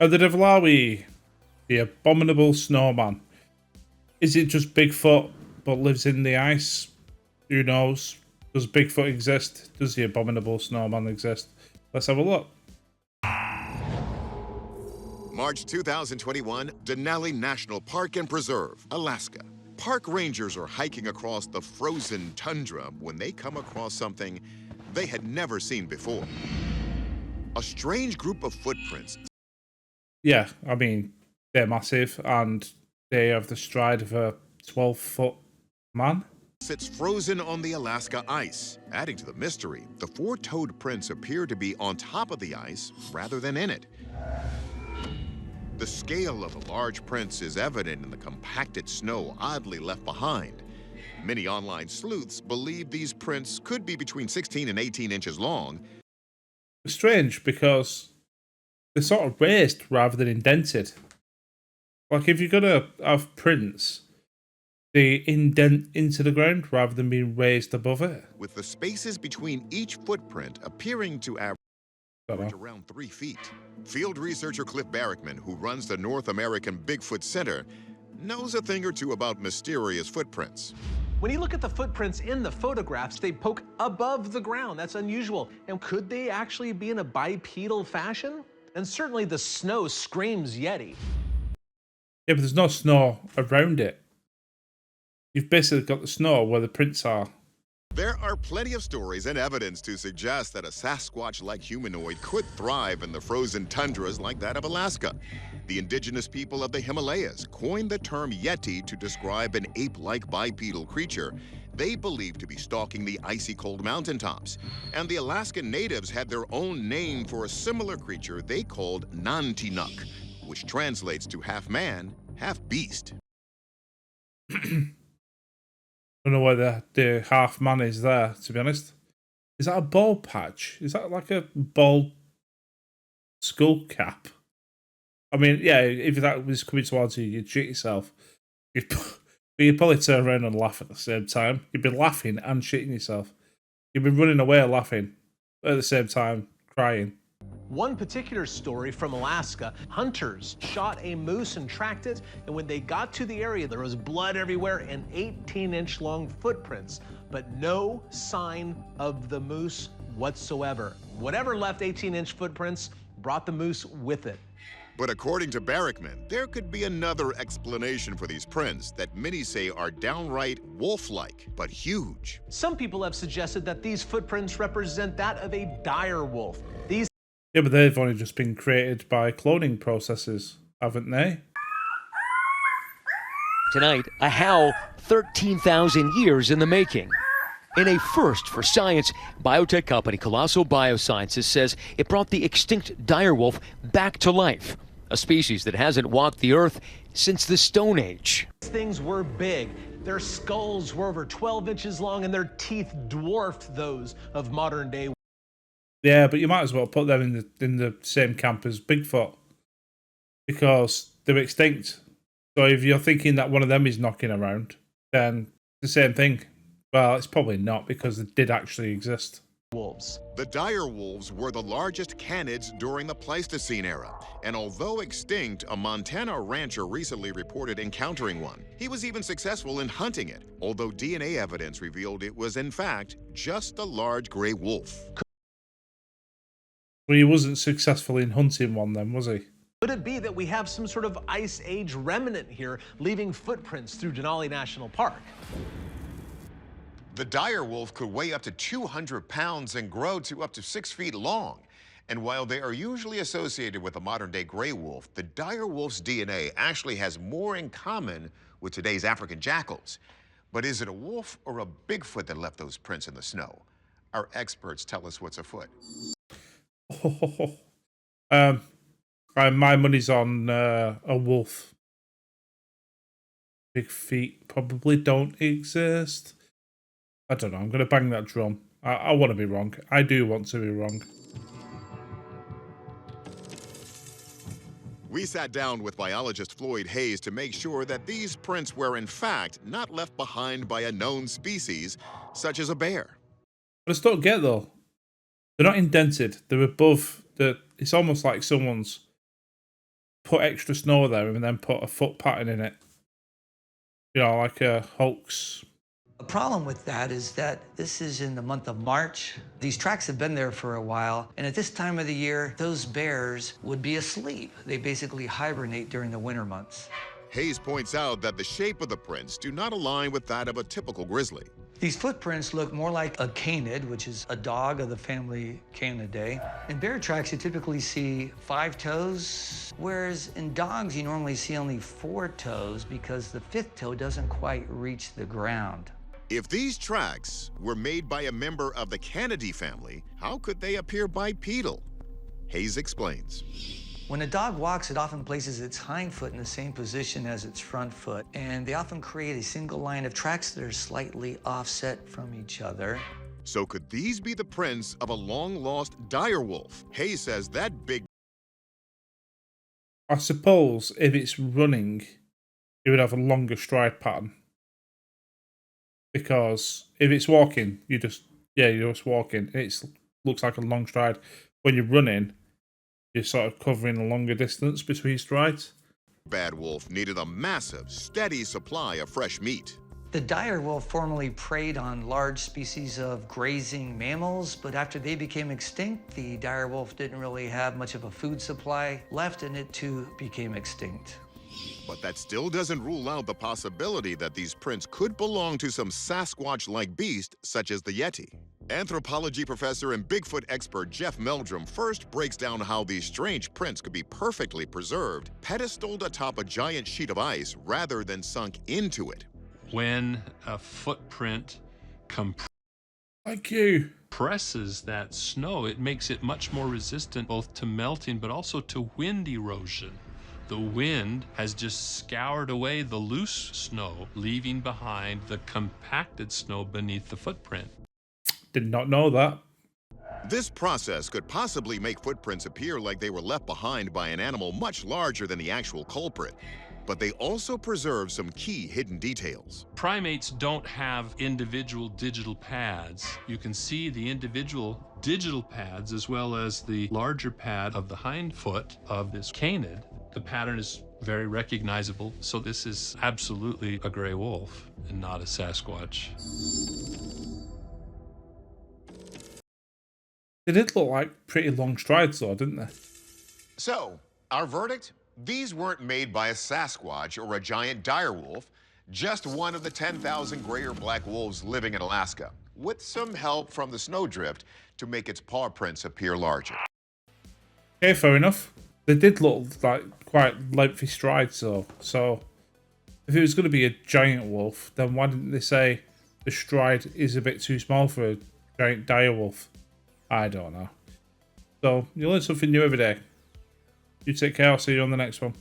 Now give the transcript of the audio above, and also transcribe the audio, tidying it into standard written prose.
The devil are we? The abominable snowman. Is it just Bigfoot but lives in the ice? Who knows? Does Bigfoot exist? Does the abominable snowman exist? Let's have a look. March 2021, Denali National Park and Preserve, Alaska. Park rangers are hiking across the frozen tundra when they come across something they had never seen before. A strange group of footprints. Yeah, I mean, they're massive and they have the stride of a 12-foot man. Sits frozen on the Alaska ice. Adding to the mystery, the four-toed prints appear to be on top of the ice rather than in it. The scale of the large prints is evident in the compacted snow oddly left behind. Many online sleuths believe these prints could be between 16 and 18 inches long. It's strange because they're sort of raised rather than indented. Like if you're gonna have prints, they indent into the ground rather than being raised above it. With the spaces between each footprint appearing to average around 3 feet. Field researcher Cliff Barrickman, who runs the North American Bigfoot Center, knows a thing or two about mysterious footprints. When you look at the footprints in the photographs, they poke above the ground. That's unusual. And could they actually be in a bipedal fashion? And certainly the snow screams Yeti. Yeah, but there's no snow around it. You've basically got the snow where the prints are. There are plenty of stories and evidence to suggest that a Sasquatch-like humanoid could thrive in the frozen tundras like that of Alaska. The indigenous people of the Himalayas coined the term Yeti to describe an ape-like bipedal creature they believe to be stalking the icy cold mountaintops. And the Alaskan natives had their own name for a similar creature they called Nantinuk, which translates to half man, half beast. I don't know where the half man is there, to be honest. Is that a bald patch? Is that like a bald skull cap? I mean, yeah, if that was coming towards you, you'd shit yourself. You'd probably turn around and laugh at the same time. You'd be laughing and shitting yourself. You'd be running away laughing, but at the same time, crying. One particular story from Alaska, hunters shot a moose and tracked it, and when they got to the area, there was blood everywhere and 18-inch long footprints, but no sign of the moose whatsoever. Whatever left 18-inch footprints brought the moose with it. But according to Barrickman, there could be another explanation for these prints that many say are downright wolf-like, but huge. Some people have suggested that these footprints represent that of a dire wolf. These Yeah, but they've only just been created by cloning processes, haven't they? Tonight, a howl 13,000 years in the making. In a first for science, biotech company Colossal Biosciences says it brought the extinct direwolf back to life, a species that hasn't walked the earth since the Stone Age. These things were big. Their skulls were over 12 inches long and their teeth dwarfed those of modern day. Yeah, but you might as well put them in the same camp as Bigfoot because they're extinct. So if you're thinking that one of them is knocking around, then it's the same thing. Well, it's probably not because they did actually exist. Wolves. The dire wolves were the largest canids during the Pleistocene era, and although extinct, a Montana rancher recently reported encountering one. He was even successful in hunting it, although DNA evidence revealed it was in fact just a large gray wolf. Well, he wasn't successful in hunting one then, was he? Could it be that we have some sort of ice age remnant here, leaving footprints through Denali National Park? The dire wolf could weigh up to 200 pounds and grow to up to 6 feet long. And while they are usually associated with the modern-day gray wolf, the dire wolf's DNA actually has more in common with today's African jackals. But is it a wolf or a Bigfoot that left those prints in the snow? Our experts tell us what's afoot. My money's on a wolf. Big feet probably don't exist. I don't know. I'm going to bang that drum. I want to be wrong. I do want to be wrong. We sat down with biologist Floyd Hayes to make sure that these prints were in fact not left behind by a known species, such as a bear. I just don't get though. They're not indented. They're above the. It's almost like someone's put extra snow there and then put a foot pattern in it. You know, like a hoax. The problem with that is that this is in the month of March. These tracks have been there for a while, and at this time of the year, those bears would be asleep. They basically hibernate during the winter months. Hayes points out that the shape of the prints do not align with that of a typical grizzly. These footprints look more like a canid, which is a dog of the family Canidae. In bear tracks, you typically see 5 toes, whereas in dogs, you normally see only 4 toes because the 5th toe doesn't quite reach the ground. If these tracks were made by a member of the Canidae family, how could they appear bipedal? Hayes explains. When a dog walks, it often places its hind foot in the same position as its front foot, and they often create a single line of tracks that are slightly offset from each other. So could these be the prints of a long-lost dire wolf? Hayes says that big... I suppose if it's running, it would have a longer stride pattern. Because if it's walking, you're just walking. It looks like a long stride. When you're running, you're sort of covering a longer distance between strides. Bad wolf needed a massive, steady supply of fresh meat. The dire wolf formerly preyed on large species of grazing mammals, but after they became extinct, the dire wolf didn't really have much of a food supply left, and it too became extinct. But that still doesn't rule out the possibility that these prints could belong to some Sasquatch-like beast, such as the Yeti. Anthropology professor and Bigfoot expert Jeff Meldrum first breaks down how these strange prints could be perfectly preserved, pedestaled atop a giant sheet of ice rather than sunk into it. When a footprint Thank you. compresses that snow, it makes it much more resistant both to melting but also to wind erosion. The wind has just scoured away the loose snow, leaving behind the compacted snow beneath the footprint. Did not know that. This process could possibly make footprints appear like they were left behind by an animal much larger than the actual culprit. But they also preserve some key hidden details. Primates don't have individual digital pads. You can see the individual digital pads as well as the larger pad of the hind foot of this canid. The pattern is very recognizable, so this is absolutely a gray wolf and not a Sasquatch. They did look like pretty long strides though, didn't they? So, our verdict? These weren't made by a Sasquatch or a giant dire wolf, just one of the 10,000 gray or black wolves living in Alaska, with some help from the snowdrift to make its paw prints appear larger. Okay, fair enough. They did look like quite lengthy strides though, so if it was going to be a giant wolf, then why didn't they say the stride is a bit too small for a giant dire wolf? I don't know. So, you learn something new every day. You take care, I'll see you on the next one.